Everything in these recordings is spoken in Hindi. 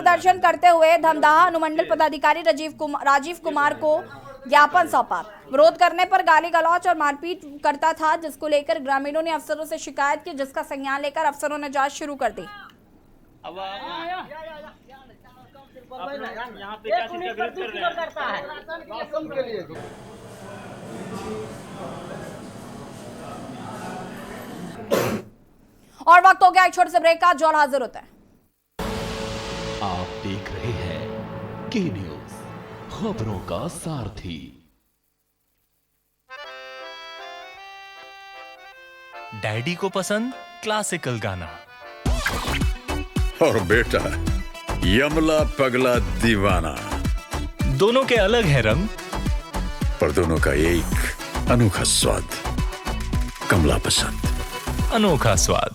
प्रदर्शन करते हुए धमदाहा अनुमंडल पदाधिकारी राजीव कुमार को ज्ञापन सौंपा। विरोध करने पर गाली गलौज और मारपीट करता था, जिसको लेकर ग्रामीणों ने अफसरों से शिकायत की, जिसका संज्ञान लेकर अफसरों ने जांच शुरू कर दी। यहाँ पे क्या चीज़ का विरोध कर रहे हैं? और वक्त हो गया एक छोटे से ब्रेक का, जल्द हाजिर होता है। आप देख रहे हैं के न्यूज, खबरों का सारथी। डैडी को पसंद क्लासिकल गाना और बेटा यमला पगला दीवाना। दोनों के अलग है रंग, पर दोनों का एक अनोखा स्वाद। कमला पसंद, अनोखा स्वाद।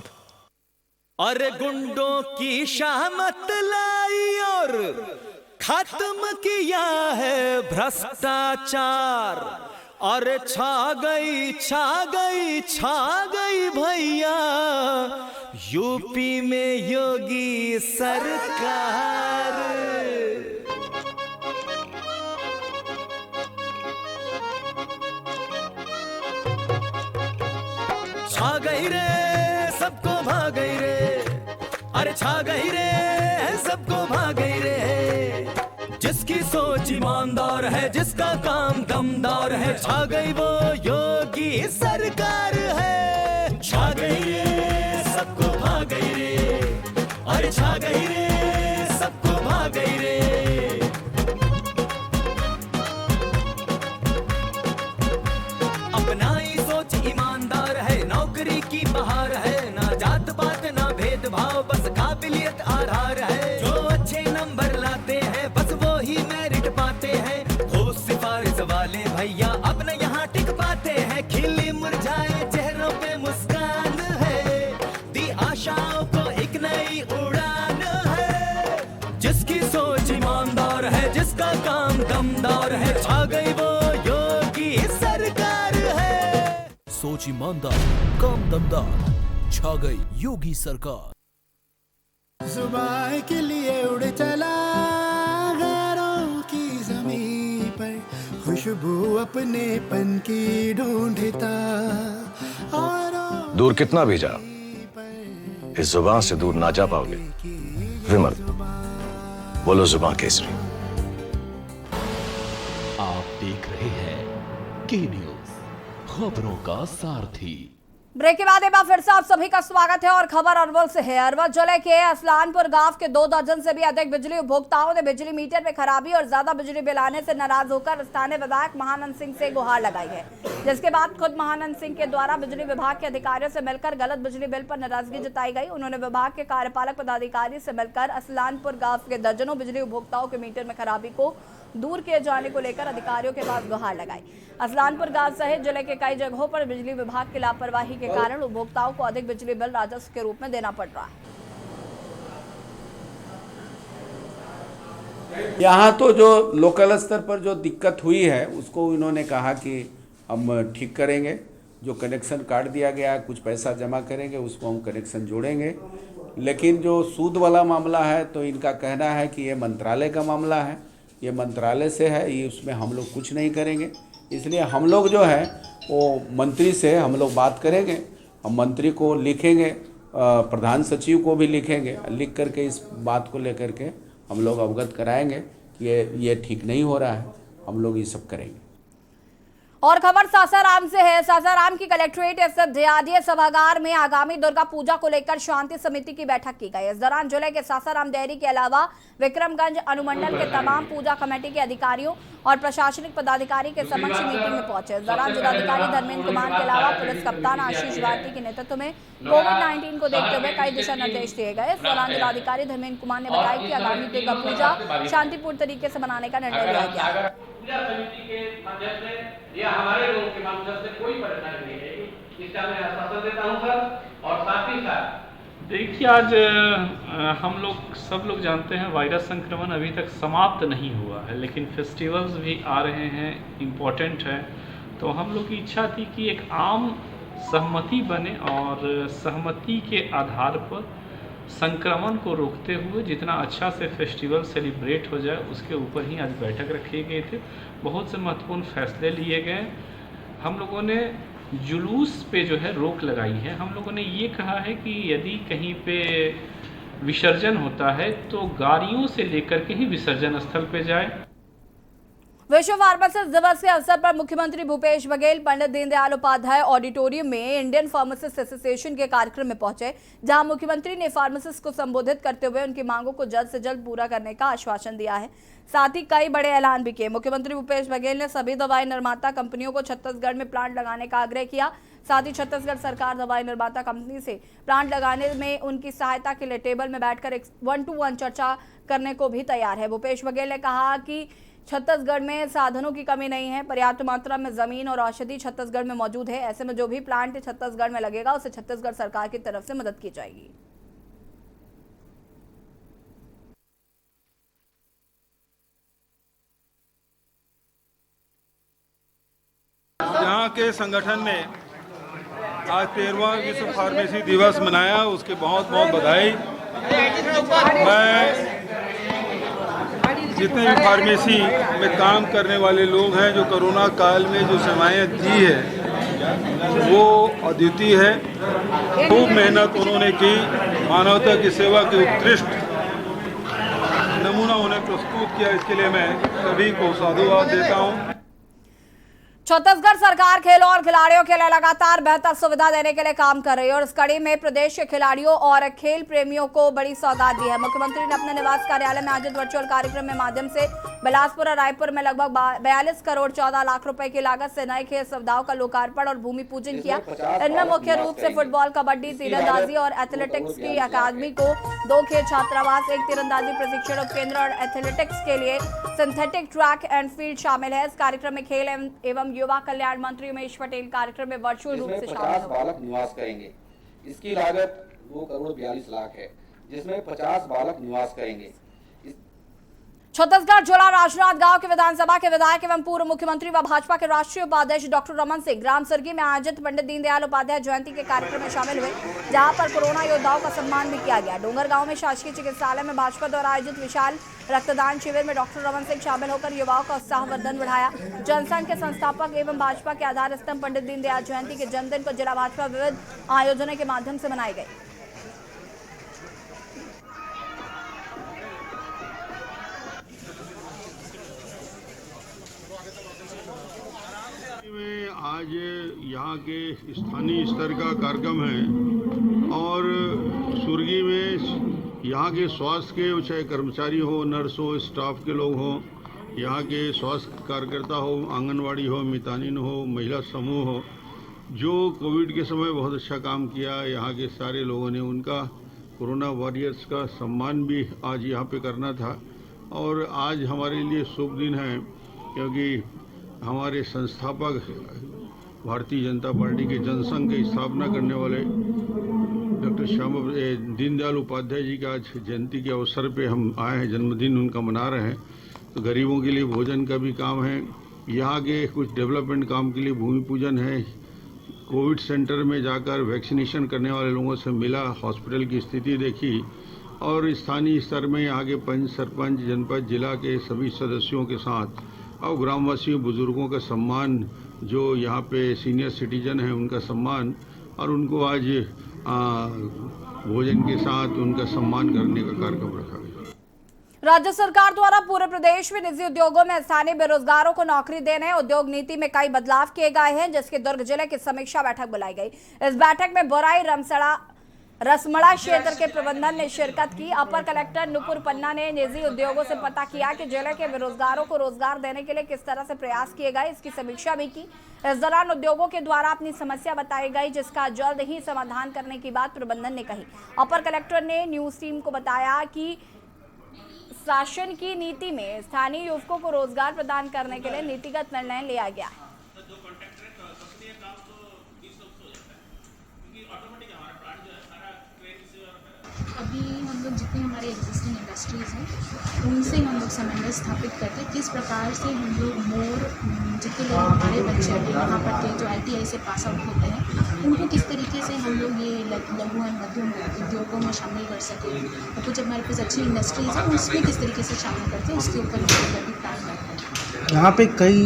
अरे गुंडों की शामत लाई और खत्म किया है भ्रष्टाचार। अरे छा गई छा गई छा गई भैया यूपी में योगी सरकार। छा गई रे सबको भाग गई रे, अरे छा गई रे सबको भाग गई रे। जिसकी सोच ईमानदार है, जिसका काम दमदार है, छा गई वो योगी सरकार है। छा गई रे सबको भाग गई रे, अरे छा गई रे सबको भाग गई रे। अपना ही सोच ईमानदार है, नौकरी की बहार है, ना जात पात ना भेदभाव, बस काबिलियत आधार है। जो अच्छे नंबर लाते हैं बस वो ही मेरिट पाते हैं। ठोस सिफारिश वाले भैया अपने यहाँ टिक पाते हैं। खिली मुरझाए चेहरों पे मुस्कान है, दी आशाओं को एक नई उड़ान है। जिसकी सोच ईमानदार है, जिसका काम दमदार है, छा गई वो योगी सरकार है। सोच ईमानदार, काम दमदार, छा गई योगी सरकार। जुबान के लिए उड़ चला गैरों की ज़मीं पर, खुशबू अपने पन की ढूंढता। दूर कितना भी जा, इस जुबान से दूर ना जा पाओगे। विमल, बोलो जुबान केसरी। आप देख रहे हैं के न्यूज, खबरों का सारथी। ब्रेक के बाद एक बार फिर से आप सभी का स्वागत है और खबर अरवल से है। अरवल जिले के असलानपुर गांव के 2 दर्जन से भी अधिक बिजली उपभोक्ताओं ने बिजली मीटर में खराबी और ज्यादा बिजली बिल आने से नाराज होकर स्थानीय विधायक महानंद सिंह से गुहार लगाई है, जिसके बाद खुद महानंद सिंह के द्वारा बिजली विभाग के अधिकारियों से मिलकर गलत बिजली बिल पर नाराजगी जताई गई। उन्होंने विभाग के कार्यपालक पदाधिकारी से मिलकर असलानपुर गांव के दर्जनों बिजली उपभोक्ताओं के मीटर में खराबी को दूर किए जाने को लेकर अधिकारियों के पास गुहार लगाई। असलानपुर गांव सहित जिले के कई जगहों पर बिजली विभाग की लापरवाही के कारण उपभोक्ताओं को अधिक बिजली बिल राजस्व के रूप में देना पड़ रहा है। यहाँ तो जो लोकल स्तर पर जो दिक्कत हुई है उसको इन्होंने कहा कि हम ठीक करेंगे। जो कनेक्शन काट दिया गया, कुछ पैसा जमा करेंगे, उसको हम कनेक्शन जोड़ेंगे। लेकिन जो सूद वाला मामला है तो इनका कहना है कि ये मंत्रालय का मामला है, ये मंत्रालय से है, ये उसमें हम लोग कुछ नहीं करेंगे। इसलिए हम लोग जो है वो मंत्री से हम लोग बात करेंगे, हम मंत्री को लिखेंगे, प्रधान सचिव को भी लिखेंगे, लिख करके इस बात को लेकर के हम लोग अवगत कराएंगे कि ये ठीक नहीं हो रहा है, हम लोग ये सब करेंगे। और खबर सासाराम से है। सासाराम की कलेक्ट्रेट स्थित डीआरडीए सभागार में आगामी दुर्गा पूजा को लेकर शांति समिति की बैठक की गई। इस दौरान जिले के सासाराम डेयरी के अलावा विक्रमगंज अनुमंडल के तमाम पूजा कमेटी के अधिकारियों और प्रशासनिक पदाधिकारी के समक्ष मीटिंग में पहुंचे। इस दौरान जिलाधिकारी धर्मेंद्र कुमार के अलावा पुलिस कप्तान आशीष भारती के नेतृत्व में कोविड-19 को देखते हुए कई दिशा निर्देश दिए गए। इस दौरान जिलाधिकारी धर्मेंद्र कुमार ने बताया कि आगामी दुर्गा पूजा शांतिपूर्ण तरीके से मनाने का निर्णय लिया गया। पूजा समिति के माध्यम से या हमारे लोगों के माध्यम से कोई परेशानी नहीं रहेगी, इसका मैं आश्वासन देता हूं सर। और साथ ही साथ देखिए, आज हम लोग सब लोग जानते हैं वायरस संक्रमण अभी तक समाप्त नहीं हुआ है, लेकिन फेस्टिवल्स भी आ रहे हैं, इम्पोर्टेंट है। तो हम लोग की इच्छा थी कि एक आम सहमति बने और सहमति के आधार पर संक्रमण को रोकते हुए जितना अच्छा से फेस्टिवल सेलिब्रेट हो जाए उसके ऊपर ही आज बैठक रखी गई थी। बहुत से महत्वपूर्ण फैसले लिए गए। हम लोगों ने जुलूस पे जो है रोक लगाई है। हम लोगों ने ये कहा है कि यदि कहीं पे विसर्जन होता है तो गाड़ियों से लेकर के ही विसर्जन स्थल पे जाए। विश्व फार्मासिस्ट दिवस के अवसर पर मुख्यमंत्री भूपेश बघेल पंडित दीनदयाल उपाध्याय ऑडिटोरियम में इंडियन फार्मासिस्ट एसोसिएशन के कार्यक्रम में पहुंचे, जहां मुख्यमंत्री ने फार्मासिस्ट को संबोधित करते हुए उनकी मांगों को जल्द से जल्द पूरा करने का आश्वासन दिया है। साथ ही कई बड़े ऐलान भी किए। मुख्यमंत्री भूपेश बघेल ने सभी दवाई निर्माता कंपनियों को छत्तीसगढ़ में प्लांट लगाने का आग्रह किया। साथ ही छत्तीसगढ़ सरकार दवाई निर्माता कंपनी से प्लांट लगाने में उनकी सहायता के लिए टेबल में बैठकर एक 1-to-1 चर्चा करने को भी तैयार है। भूपेश बघेल ने कहा कि छत्तीसगढ़ में साधनों की कमी नहीं है, पर्याप्त मात्रा में जमीन और औषधि छत्तीसगढ़ में मौजूद है। ऐसे में जो भी प्लांट छत्तीसगढ़ में लगेगा उसे छत्तीसगढ़ सरकार की तरफ से मदद की जाएगी। यहाँ के संगठन ने आज 13वां विश्व फार्मेसी दिवस मनाया, उसके बहुत बहुत बधाई। मैं जितने भी फार्मेसी में काम करने वाले लोग हैं, जो कोरोना काल में जो सेवाएं दी है वो अद्वितीय है। खूब मेहनत उन्होंने की, मानवता की सेवा के उत्कृष्ट नमूना उन्हें प्रस्तुत किया। इसके लिए मैं सभी को साधुवाद देता हूँ। छत्तीसगढ़ सरकार खेलों और खिलाड़ियों के लिए लगातार बेहतर सुविधा देने के लिए काम कर रही है और इस कड़ी में प्रदेश के खिलाड़ियों और खेल प्रेमियों को बड़ी सौगात दी है। मुख्यमंत्री ने अपने निवास कार्यालय में आयोजित वर्चुअल कार्यक्रम में माध्यम से बिलासपुर और रायपुर में लगभग 42 करोड़ 14 लाख रुपए की लागत से नए खेल सुविधाओं का लोकार्पण और भूमि पूजन किया। इनमें मुख्य रूप से फुटबॉल, कबड्डी, तीरंदाजी और एथलेटिक्स की अकादमी को 2 खेल छात्रावास, 1 तीरंदाजी प्रशिक्षण उपकेंद्र और एथलेटिक्स के लिए सिंथेटिक ट्रैक एंड फील्ड शामिल है। इस कार्यक्रम में खेल एवं युवा कल्याण मंत्री उमेश पटेल कार्यक्रम में वर्चुअल रूप से शामिल होंगे। 50 बालक निवास करेंगे। इसकी लागत 2 करोड़ 42 लाख है, जिसमें 50 बालक निवास करेंगे। छत्तीसगढ़ जिला राजनांदगांव के विधानसभा के विधायक एवं पूर्व मुख्यमंत्री व भाजपा के राष्ट्रीय उपाध्यक्ष डॉक्टर रमन सिंह ग्राम सरगी में आयोजित पंडित दीनदयाल उपाध्याय जयंती के कार्यक्रम में शामिल हुए, जहां पर कोरोना योद्धाओं का सम्मान भी किया गया। डोंगरगांव में शासकीय चिकित्सालय में भाजपा द्वारा आयोजित विशाल रक्तदान शिविर में डॉक्टर रमन सिंह शामिल होकर युवाओं का उत्साहवर्धन बढ़ाया। जनसंघ के संस्थापक एवं भाजपा के आधार स्तंभ पंडित दीनदयाल जयंती के जन्मदिन को जिला भाजपा विविध आयोजनों के माध्यम से मनाई गई। आज यहाँ के स्थानीय स्तर का कार्यक्रम है और सुर्गी में यहाँ के स्वास्थ्य के चाहे कर्मचारी हो, नर्स हो, स्टाफ के लोग हो, यहाँ के स्वास्थ्य कार्यकर्ता हो, आंगनवाड़ी हो, मितानिन हो, महिला समूह हो, जो कोविड के समय बहुत अच्छा काम किया, यहाँ के सारे लोगों ने उनका कोरोना वॉरियर्स का सम्मान भी आज यहाँ पे करना था। और आज हमारे लिए शुभ दिन है क्योंकि हमारे संस्थापक भारतीय जनता पार्टी के जनसंघ की स्थापना करने वाले डॉक्टर दीनदयाल उपाध्याय जी का आज जयंती के अवसर पे हम आए हैं, जन्मदिन उनका मना रहे हैं। तो गरीबों के लिए भोजन का भी काम है, यहाँ के कुछ डेवलपमेंट काम के लिए भूमि पूजन है, कोविड सेंटर में जाकर वैक्सीनेशन करने वाले लोगों से मिला, हॉस्पिटल की स्थिति देखी और स्थानीय स्तर में यहाँ के पंच, सरपंच, जनपद, जिला के सभी सदस्यों के साथ और ग्रामवासियों, बुजुर्गों का सम्मान, जो यहाँ पे सीनियर सिटीजन हैं उनका सम्मान और उनको आज भोजन के साथ उनका सम्मान करने का कार्यक्रम रखा गया। राज्य सरकार द्वारा पूरे प्रदेश में निजी उद्योगों में स्थानीय बेरोजगारों को नौकरी देने उद्योग नीति में कई बदलाव किए गए हैं, जिसके दुर्ग जिले की समीक्षा बैठक बुलाई गई। इस बैठक में बोराई रसमड़ा क्षेत्र के प्रबंधन ने शिरकत की। अपर कलेक्टर नुपुर पन्ना ने निजी उद्योगों से पता किया कि जिले के बेरोजगारों को रोजगार देने के लिए किस तरह से प्रयास किए गए, इसकी समीक्षा भी की। इस दौरान उद्योगों के द्वारा अपनी समस्या बताई गई, जिसका जल्द ही समाधान करने की बात प्रबंधन ने कही। अपर कलेक्टर ने न्यूज टीम को बताया कि शासन की नीति में स्थानीय युवकों को रोजगार प्रदान करने के लिए नीतिगत निर्णय लिया गया है। अभी हम लोग जितने हमारे एग्जिस्टिंग इंडस्ट्रीज हैं उनसे हम लोग समन्वय स्थापित करते हैं किस प्रकार से हम लोग मोर जितने लोग हमारे बच्चे हैं यहाँ पर के जो ITI से पास आउट होते हैं उनको किस तरीके से हम लोग ये लघु और मध्यम उद्योगों में शामिल कर सकें और कुछ हमारे पास अच्छी इंडस्ट्रीज हैं उसमें किस तरीके से शामिल करते हैं उसके ऊपर भी प्लान करते हैं। यहाँ पे कई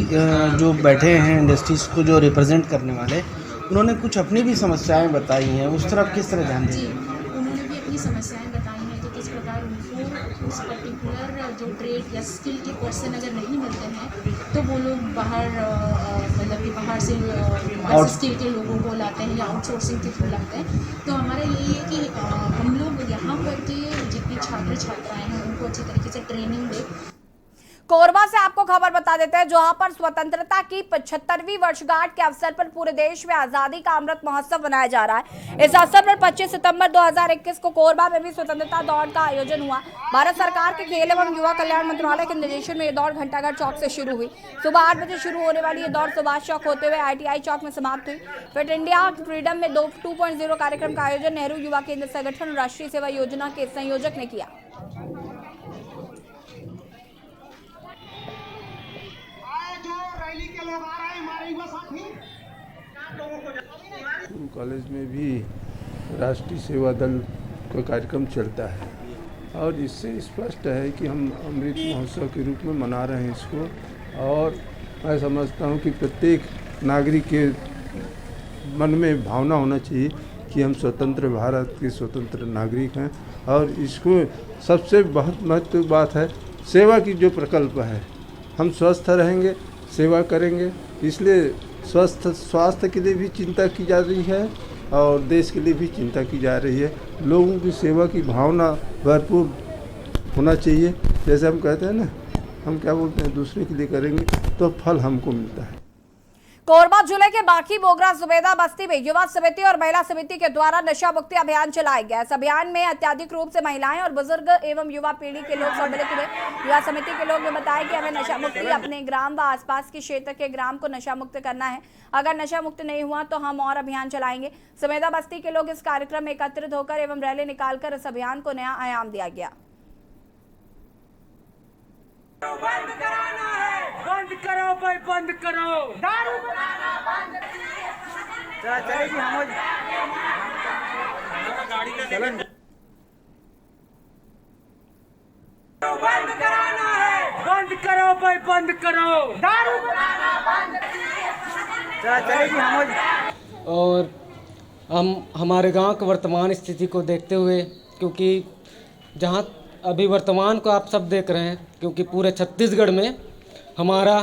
जो बैठे हैं इंडस्ट्रीज़ को जो रिप्रेजेंट करने वाले उन्होंने कुछ अपनी भी समस्याएं बताई हैं, उस तरफ किस तरह ध्यान देंगे? उन्होंने भी अपनी समस्याएं बताई हैं कि किस प्रकार उनको उस पर्टिकुलर जो ट्रेड या स्किल के पर्सन अगर नहीं मिलते हैं तो वो लोग बाहर मतलब कि बाहर से स्किल के लोगों को लाते हैं या आउटसोर्सिंग के थ्रू लाते हैं। तो हमारा यही है कि हम लोग यहाँ पर के जितने छात्र छात्राएँ हैं उनको अच्छी तरीके से ट्रेनिंग दें। कोरबा से आपको खबर बता देते हैं जहां पर स्वतंत्रता की 75वीं वर्षगांठ के अवसर पर पूरे देश में आजादी का अमृत महोत्सव मनाया जा रहा है। इस अवसर पर 25 सितंबर 2021 को कोरबा में भी स्वतंत्रता दौड़ का आयोजन हुआ। भारत सरकार के खेल एवं युवा कल्याण मंत्रालय के निर्देशन में ये दौड़ घंटाघर चौक से शुरू हुई। सुबह 8 बजे शुरू होने वाली ये दौड़ सुभाष चौक होते हुए ITI चौक में समाप्त हुई। फिट इंडिया फ्रीडम में 2.0 कार्यक्रम का आयोजन नेहरू युवा केंद्र संगठन और राष्ट्रीय सेवा योजना के संयोजक ने किया। कॉलेज में भी राष्ट्रीय सेवा दल का कार्यक्रम चलता है और इससे स्पष्ट है कि हम अमृत महोत्सव के रूप में मना रहे हैं इसको। और मैं समझता हूँ कि प्रत्येक नागरिक के मन में भावना होना चाहिए कि हम स्वतंत्र भारत के स्वतंत्र नागरिक हैं। और इसको सबसे बहुत महत्वपूर्ण बात है सेवा की जो प्रकल्प है, हम स्वस्थ रहेंगे सेवा करेंगे, इसलिए स्वास्थ्य के लिए भी चिंता की जा रही है और देश के लिए भी चिंता की जा रही है। लोगों की सेवा की भावना भरपूर होना चाहिए। जैसे हम कहते हैं ना, हम क्या बोलते हैं, दूसरे के लिए करेंगे तो फल हमको मिलता है। कोरबा जिले के बाकी बोगरा सुबेदा बस्ती में युवा समिति और महिला समिति के द्वारा नशा मुक्ति अभियान चलाया गया। इस अभियान में अत्यधिक रूप से महिलाएं और बुजुर्ग एवं युवा पीढ़ी के लोग सम्मिलित हुए। युवा समिति के लोग ने बताया कि हमें नशा मुक्ति अपने ग्राम व आसपास के क्षेत्र के ग्राम को नशा मुक्त करना है। अगर नशा मुक्त नहीं हुआ तो हम और अभियान चलाएंगे। सुबेदा बस्ती के लोग इस कार्यक्रम में एकत्रित होकर एवं रैली निकालकर इस अभियान को नया आयाम दिया गया। बंद कराना है, बंद करो भाई, बंद करो, दारू बनाना बंद चलेगी हम गाड़ी का चलन बंद कराना है, बंद करो भाई, बंद करो, दारू बनाना बंद चलेगी हम। और हम हमारे गांव की वर्तमान स्थिति को देखते हुए, क्योंकि जहां अभी वर्तमान को आप सब देख रहे हैं, क्योंकि पूरे छत्तीसगढ़ में हमारा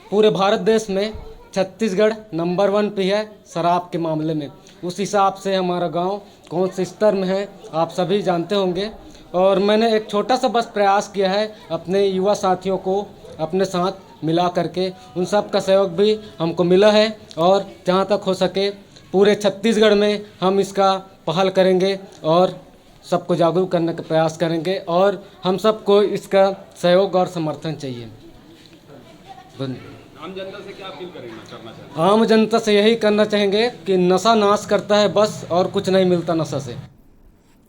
पूरे भारत देश में छत्तीसगढ़ नंबर 1 पे है शराब के मामले में। उस हिसाब से हमारा गांव कौन से स्तर में है आप सभी जानते होंगे। और मैंने एक छोटा सा बस प्रयास किया है अपने युवा साथियों को अपने साथ मिला करके, उन सब का सहयोग भी हमको मिला है। और जहां तक हो सके पूरे छत्तीसगढ़ में हम इसका पहल करेंगे और सबको जागरूक करने का प्रयास करेंगे। और हम सबको इसका सहयोग और समर्थन चाहिए। आम जनता से क्या अपील करेंगे, करना चाहेंगे? आम जनता से यही करना चाहेंगे कि नशा नाश करता है बस, और कुछ नहीं मिलता नशा से।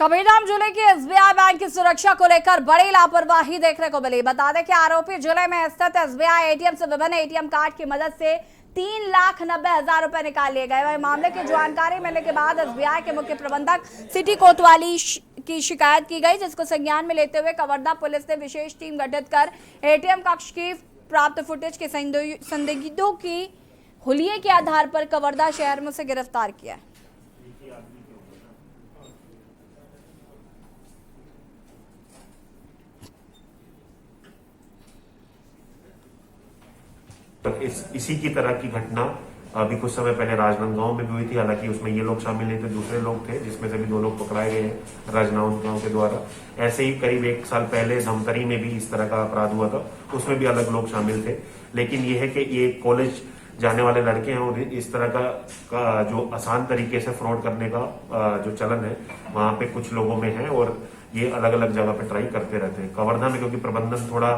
कबीरधाम जिले के SBI बैंक की सुरक्षा को लेकर बड़ी लापरवाही देखने को मिली। बता दें कि आरोपी जिले में स्थित SBI ATM से विभिन्न ATM कार्ड की मदद से 3,90,000 रुपए निकाल लिए गए। वही मामले की जानकारी मिलने के बाद SBI के मुख्य प्रबंधक सिटी कोतवाली की शिकायत की गई, जिसको संज्ञान में लेते हुए कवर्धा पुलिस ने विशेष टीम गठित कर ATM कक्ष की प्राप्त फुटेज के संदिग्धों की हुलिये के आधार पर कवर्धा शहर में उसे गिरफ्तार किया। इसी की तरह की घटना अभी कुछ समय पहले राजनांदगांव में भी हुई थी। हालांकि उसमें ये लोग शामिल नहीं थे, दूसरे लोग थे, जिसमें से भी 2 लोग पकड़ाए गए हैं राजनांदगांव के द्वारा। ऐसे ही करीब 1 साल पहले धमतरी में भी इस तरह का अपराध हुआ था, उसमें भी अलग लोग शामिल थे। लेकिन ये है कि ये कॉलेज जाने वाले लड़के हैं और इस तरह का जो आसान तरीके से फ्रॉड करने का जो चलन है वहाँ पे कुछ लोगों में है और ये अलग अलग जगह पे ट्राई करते रहते हैं। कवर्धा में क्योंकि प्रबंधन थोड़ा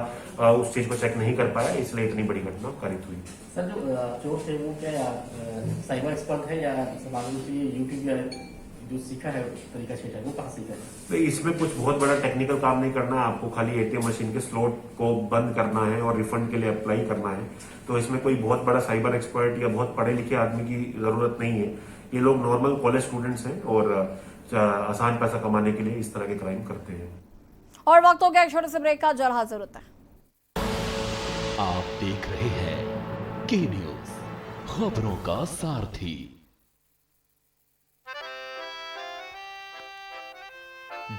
उस चीज को चेक नहीं कर पाया, इसलिए इतनी बड़ी घटना कारित हुई। सर, जो चोर थे वो क्या साइबर एक्सपर्ट है या यूट्यूब जो सीखा है तरीका छेटा है वो कहाँ सीखा है? नहीं, इसमें कुछ बहुत बड़ा टेक्निकल काम नहीं करना है आपको, खाली एटीएम मशीन के स्लॉट को बंद करना है और रिफंड के लिए अप्लाई करना है। तो इसमें कोई बहुत बड़ा साइबर एक्सपर्ट या बहुत पढ़े लिखे आदमी की जरूरत नहीं है। ये लोग नॉर्मल कॉलेज स्टूडेंट्स हैं और आसान पैसा कमाने के लिए इस तरह के क्राइम करते हैं। और वक्त हो गया एक छोटे से ब्रेक का, जल्द हाजिर होता है। आप देख रहे हैं के न्यूज, खबरों का सारथी।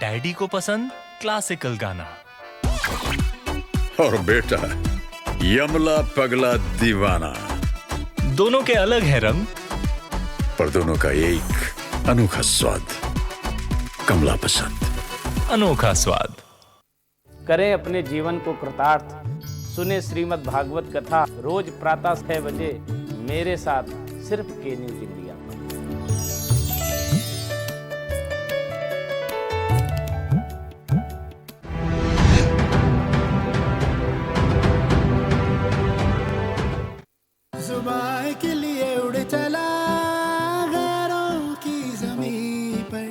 डैडी को पसंद क्लासिकल गाना और बेटा यमला पगला दीवाना। दोनों के अलग है रंग, पर दोनों का एक अनोखा स्वाद। कमला पसंद, अनोखा स्वाद। करें अपने जीवन को कृतार्थ, सुने श्रीमद् भागवत कथा रोज प्रातः 6 बजे मेरे साथ सिर्फ के न्यूज इंडिया पर। जुबान के लिए उड़ चला गैरों की जमीन पर,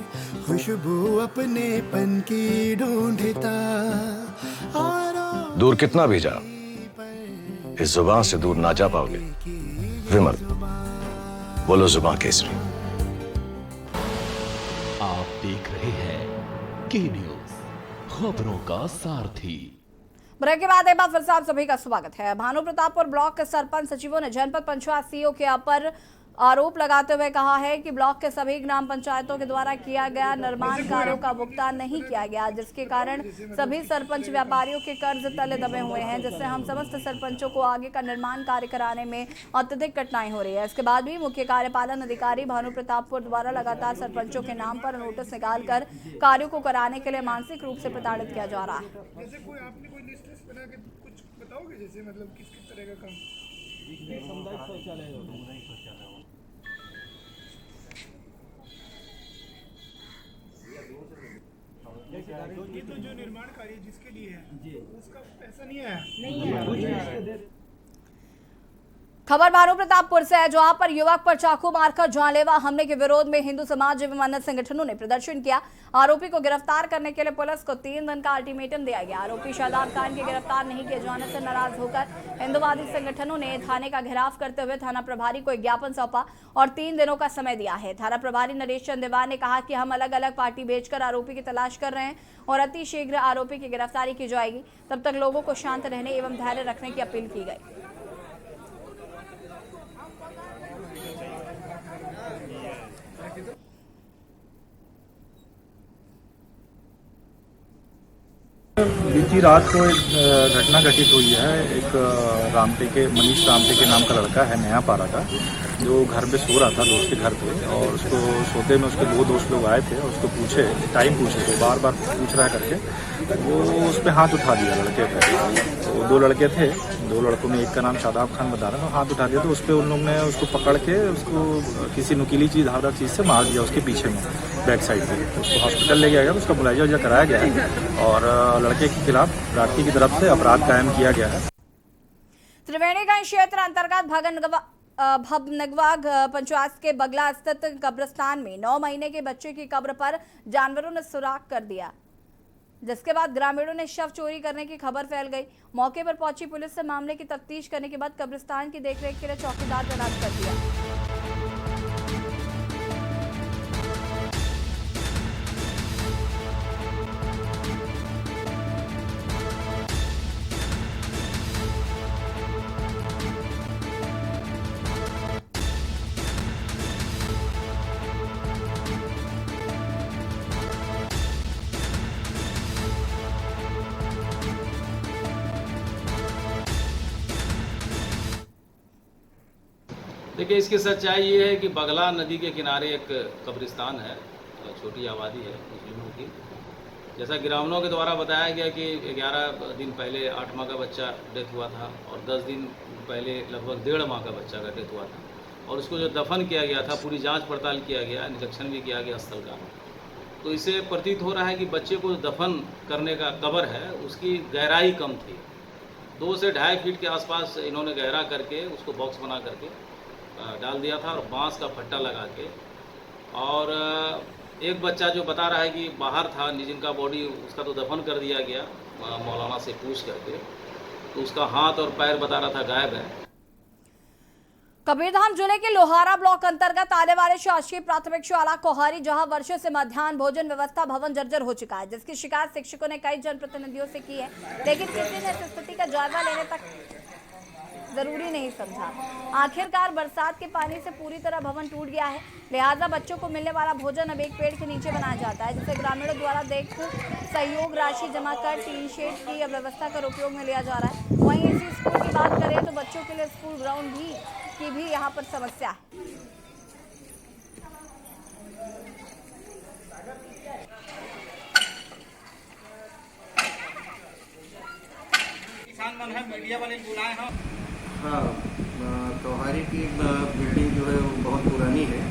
खुशबू अपने पन की ढूंढता। दूर कितना भी जा, इस जुबान से दूर ना जा पाओगे। विमल, बोलो जुबान केसरी। आप देख रहे हैं के न्यूज, खबरों का सारथी। ब्रेक के बाद एक बार फिर से आप सभी का स्वागत है। भानु प्रतापपुर ब्लॉक के सरपंच सचिवों ने जनपद पंचायत सीईओ के ऊपर आरोप लगाते हुए कहा है कि ब्लॉक के सभी ग्राम पंचायतों के द्वारा किया गया निर्माण कार्यों का भुगतान नहीं किया गया, जिसके कारण सभी सरपंच व्यापारियों के कर्ज तले दबे हुए हैं, जिससे हम समस्त सरपंचों को आगे का निर्माण कार्य कराने में अत्यधिक कठिनाई हो रही है। इसके बाद भी मुख्य कार्यपालन अधिकारी भानु प्रतापपुर द्वारा लगातार सरपंचों के नाम पर नोटिस निकालकर कार्यों को कराने के लिए मानसिक रूप से प्रताड़ित किया जा रहा है। ये तो जो निर्माण कार्य जिसके लिए है उसका पैसा नहीं है। खबर भानु प्रतापपुर से है, जहां पर युवक पर चाकू मारकर जानलेवा हमले के विरोध में हिंदू समाज एवं अन्य संगठनों ने प्रदर्शन किया। आरोपी को गिरफ्तार करने के लिए पुलिस को 3 दिन का अल्टीमेटम दिया गया। आरोपी शादाब खान के गिरफ्तार नहीं किए जाने से नाराज होकर हिंदुवादी संगठनों ने थाने का घेराव करते हुए थाना प्रभारी को एक ज्ञापन सौंपा और 3 दिनों का समय दिया है। थाना प्रभारी नरेश चंद दीवान ने कहा कि हम अलग अलग पार्टी भेजकर आरोपी की तलाश कर रहे हैं और अति शीघ्र आरोपी की गिरफ्तारी की जाएगी। तब तक लोगों को शांत रहने एवं धैर्य रखने की अपील की गई। बीती रात को एक घटना घटित हुई है। एक मनीष रामटे के नाम का लड़का है नया पारा का, जो घर पे सो रहा था दोस्त के घर पे, और उसको सोते में उसके 2 दोस्त लोग आए थे और उसको टाइम पूछे तो बार बार पूछ रहा करके वो उस पर हाथ उठा दिया लड़के पे। तो 2 लड़के थे, 2 लड़कों में एक का नाम शादाब खान बता रहा था, हाथ उठा दिया तो उस पर उन लोग ने उसको पकड़ के उसको किसी नुकीली चीज़ धारदार चीज़ से मार दिया उसके पीछे में बैक साइड पे। उसको हॉस्पिटल ले गया गया, उसका मुआवजा कराया गया है और लड़के के खिलाफ राठी की तरफ से अपराध कायम किया गया है। त्रिवेणीगंज क्षेत्र अंतर्गत भबनगवा पंचायत के बगला स्थित कब्रिस्तान में 9 महीने के बच्चे की कब्र पर जानवरों ने सुराख कर दिया, जिसके बाद ग्रामीणों ने शव चोरी करने की खबर फैल गई। मौके पर पहुंची पुलिस से मामले की तफ्तीश करने के बाद कब्रिस्तान की देखरेख के लिए चौकीदार तैनात कर दिया। देखिए, इसकी सच्चाई ये है कि बगला नदी के किनारे एक कब्रिस्तान है, छोटी आबादी है मुस्लिमों की। जैसा ग्रामीणों के द्वारा बताया गया कि 11 दिन पहले 8 माह का बच्चा डेथ हुआ था और 10 दिन पहले लगभग 1.5 माह का बच्चा का डेथ हुआ था, और उसको जो दफन किया गया था पूरी जांच पड़ताल किया गया, निरीक्षण भी किया गया स्थल का। तो इससे प्रतीत हो रहा है कि बच्चे को दफन करने का कब्र है उसकी गहराई कम थी। 2 से 2.5 फीट के आसपास इन्होंने गहरा करके उसको बॉक्स बना करके डाल दिया था और बांस का फट्टा लगा के, और एक बच्चा जो बता रहा है कि बाहर था, जिनका बॉडी उसका तो दफन कर दिया गया मौलाना से पूछ करके, तो उसका हाथ और पैर बता रहा था गायब है। कबीरधाम जिले के लोहारा ब्लॉक अंतर्गत आने वाले शासकीय प्राथमिक शाला कोहारी, जहां वर्षों से मध्याह्न भोजन व्यवस्था भवन जर्जर हो चुका है, जिसकी शिकायत शिक्षकों ने कई जनप्रतिनिधियों से की है, लेकिन किसी ने इस स्थिति का जायजा लेने तक जरूरी नहीं समझा। आखिरकार बरसात के पानी से पूरी तरह भवन टूट गया है, लिहाजा बच्चों को मिलने वाला भोजन अब एक पेड़ के नीचे बनाया जाता है, जिसे ग्रामीणों द्वारा देख सहयोग राशि जमा कर टीन शेड की व्यवस्था कर उपयोग में लिया जा रहा है। वहीं इसी स्कूल की बात करें तो बच्चों के लिए स्कूल ग्राउंड की भी यहाँ पर समस्या है। किसान मन है मीडिया वाले बुलाए हैं। हाँ, तोहारी की बिल्डिंग जो है वो बहुत पुरानी है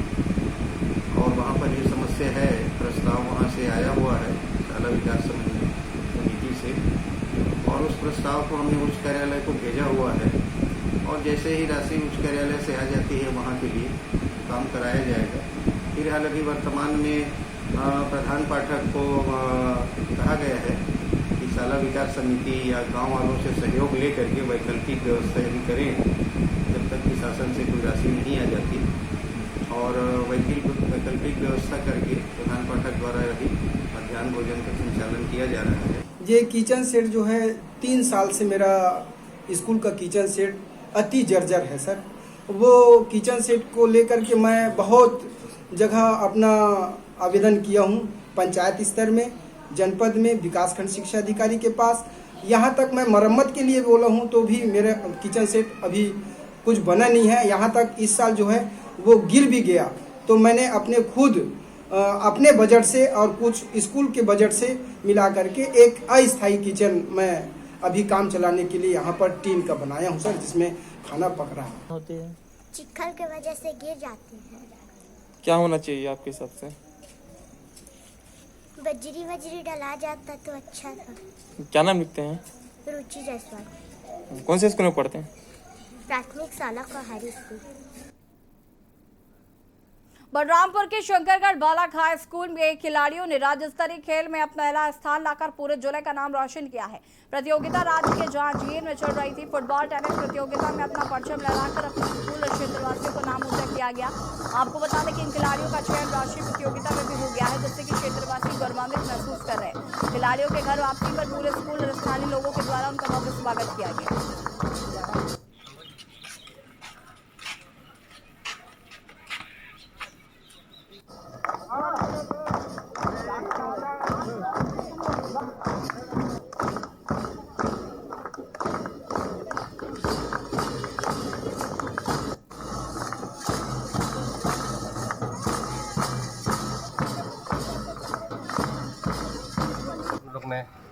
और वहाँ पर ये समस्या है। प्रस्ताव वहाँ से आया हुआ है शाला विकास समिति से, और उस प्रस्ताव को हमने उच्च कार्यालय को भेजा हुआ है, और जैसे ही राशि उच्च कार्यालय से आ जाती है वहाँ के लिए काम कराया जाएगा। फिलहाल अभी वर्तमान में प्रधान पाठक को कहा गया है कि शाला विकास समिति या गांव वालों से सहयोग लेकर के वैकल्पिक व्यवस्था यदि करें, जब तक कि शासन से कोई राशि नहीं आ जाती, और वैकल्पिक व्यवस्था करके प्रधान पाठक द्वारा अभी मध्याह्न भोजन का संचालन किया जा रहा है। ये किचन सेट जो है 3 साल से मेरा स्कूल का किचन सेट अति जर्जर है सर। वो किचन सेट को लेकर के मैं बहुत जगह अपना आवेदन किया हूँ, पंचायत स्तर में, जनपद में, विकासखंड शिक्षा अधिकारी के पास, यहाँ तक मैं मरम्मत के लिए बोला हूँ तो भी मेरा किचन सेट अभी कुछ बना नहीं है। यहाँ तक इस साल जो है वो गिर भी गया, तो मैंने अपने खुद अपने बजट से और कुछ स्कूल के बजट से मिला करके एक अस्थायी किचन मैं अभी काम चलाने के लिए यहाँ पर टीन का बनाया हूँ सर, जिसमें खाना पक रहा होते हैं। चिखल के वजह से गिर जाते हैं। क्या होना चाहिए आपके हिसाब से? बजरी डला जाता तो अच्छा था। क्या नाम लिखते हैं? रुचि जायसवाल। कौन से स्कूल में पढ़ते हैं? प्राथमिक शाला कोहारी स्कूल। बलरामपुर के शंकरगढ़ बालाखाई स्कूल में खिलाड़ियों ने राज्य स्तरीय खेल में अपना पहला स्थान लाकर पूरे जिले का नाम रोशन किया है। प्रतियोगिता राज्य के जांजगीर में चल रही थी। फुटबॉल टेनिस प्रतियोगिता में अपना परचम लहराकर अपने स्कूल और क्षेत्रवासियों को नाम ऊंचा किया गया। आपको बता दें कि इन खिलाड़ियों का चयन राष्ट्रीय प्रतियोगिता में भी हो गया है, जिससे कि क्षेत्रवासी गौरवान्वित महसूस कर रहे हैं। खिलाड़ियों के घर वापसी पर पूरे स्कूल और स्थानीय लोगों के द्वारा उनका भव्य स्वागत किया गया।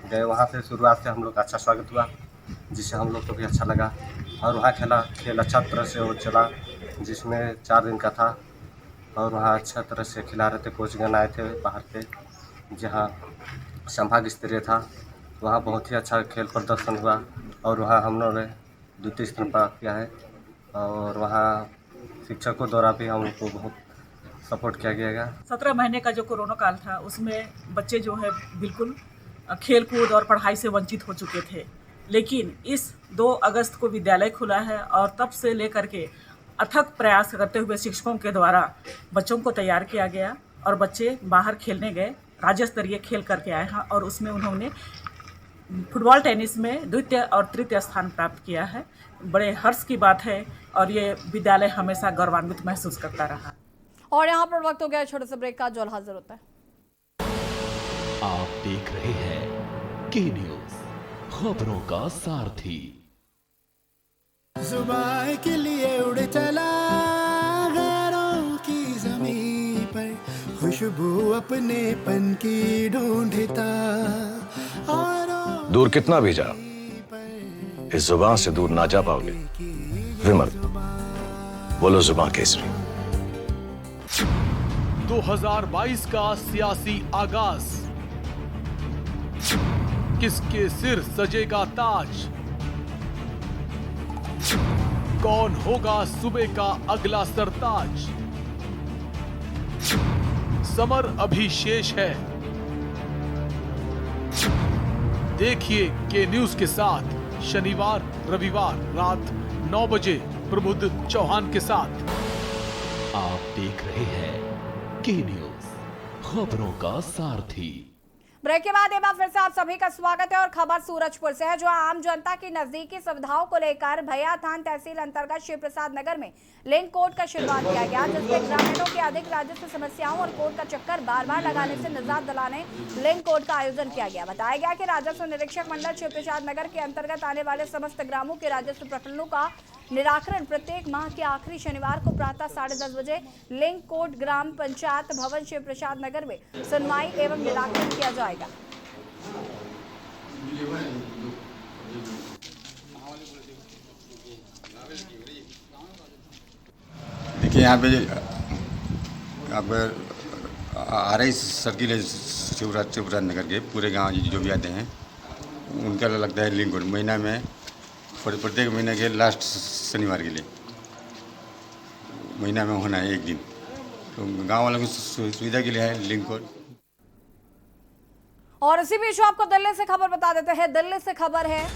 गए वहाँ से शुरुआत से हम लोग का अच्छा स्वागत हुआ, जिससे हम लोग को भी अच्छा लगा, और वहाँ खेल अच्छा तरह से वो चला, जिसमें 4 दिन का था, और वहाँ अच्छा तरह से खिला रहे थे। कोचगन आए थे बाहर से, जहाँ संभाग स्तरीय था, वहाँ बहुत ही अच्छा खेल प्रदर्शन हुआ, और वहाँ हम लोगों ने द्वितीय स्थान प्राप्त किया है। और वहाँ शिक्षकों द्वारा भी हम लोग को बहुत सपोर्ट किया गया। 17 महीने का जो कोरोना काल था, उसमें बच्चे जो है बिल्कुल खेल कूद और पढ़ाई से वंचित हो चुके थे, लेकिन इस 2 अगस्त को विद्यालय खुला है, और तब से लेकर के अथक प्रयास करते हुए शिक्षकों के द्वारा बच्चों को तैयार किया गया, और बच्चे बाहर खेलने गए, राज्य स्तरीय खेल करके आए हैं, और उसमें उन्होंने फुटबॉल टेनिस में द्वितीय और तृतीय स्थान प्राप्त किया है। बड़े हर्ष की बात है, और ये विद्यालय हमेशा गौरवान्वित महसूस करता रहा। और यहाँ पर वक्त हो गया छोटे से ब्रेक का, जो हाजिर होता है। आप देख रहे हैं के न्यूज, खबरों का सारथी। जुबान के लिए उड़ चला गैरों की ज़मीं पर, खुशबू अपने पन की ढूंढता। दूर कितना भी जा, इस जुबान से दूर ना जा पाओगे। विमल, बोलो जुबान केसरी। 2022 का सियासी आगाज, किसके सिर सजेगा ताज? कौन होगा सूबे का अगला सरताज? समर अभी शेष है। देखिए के न्यूज के साथ शनिवार रविवार रात 9 बजे प्रबुद्ध चौहान के साथ। आप देख रहे हैं के न्यूज, खबरों का सारथी। ब्रेक के बाद एक बार फिर से आप सभी का स्वागत है और खबर सूरजपुर से है, जो आम जनता की नजदीकी सुविधाओं को लेकर भैया थान तहसील अंतर्गत शिव प्रसाद नगर में लिंक कोर्ट का शुरुआत किया गया, जिसमें ग्रामीणों की अधिक राजस्व समस्याओं और कोर्ट का चक्कर बार बार लगाने से निजात दिलाने लिंक कोर्ट का आयोजन किया गया। बताया गया कि राजस्व निरीक्षक मंडल शिव प्रसाद नगर के अंतर्गत आने वाले समस्त ग्रामों के राजस्व प्रकरणों का निराकरण प्रत्येक माह के आखिरी शनिवार को प्रातः 10:30 बजे लिंक कोर्ट ग्राम पंचायत भवन शिव प्रसाद नगर में सुनवाई एवं निराकरण किया जाएगा। देखिए यहाँ पे अब आ रही सर्किल है शिवराज नगर के पूरे गांव जो भी आते हैं उनका लगता है लिंक कोर्ट महीना में प्रत्येक महीने के लास्ट शनिवार के लिए महीना में होना है एक दिन, तो गांव वालों की सुविधा के लिए है लिंक कोर्ट। और इसी बीच आपको दिल्ली से खबर बता देते हैं। दिल्ली से खबर है,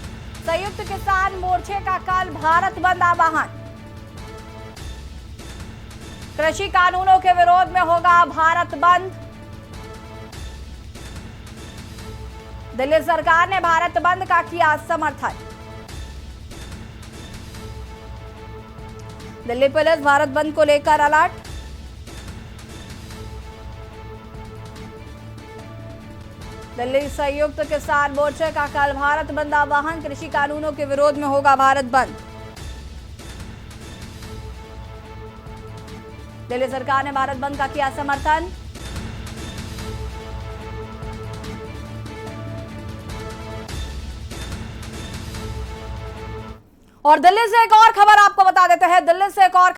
संयुक्त किसान मोर्चे का कल भारत बंद आह्वान। कृषि कानूनों के विरोध में होगा भारत बंद। दिल्ली सरकार ने भारत बंद का किया समर्थन। दिल्ली पुलिस भारत बंद को लेकर अलर्ट। दिल्ली संयुक्त किसान मोर्चे का कल भारत बंद आह्वान। कृषि कानूनों के विरोध में होगा भारत बंद। दिल्ली सरकार ने भारत बंद का किया समर्थन। और दिल्ली से एक और खबर आपको बता देते हैं। दिल्ली से एक और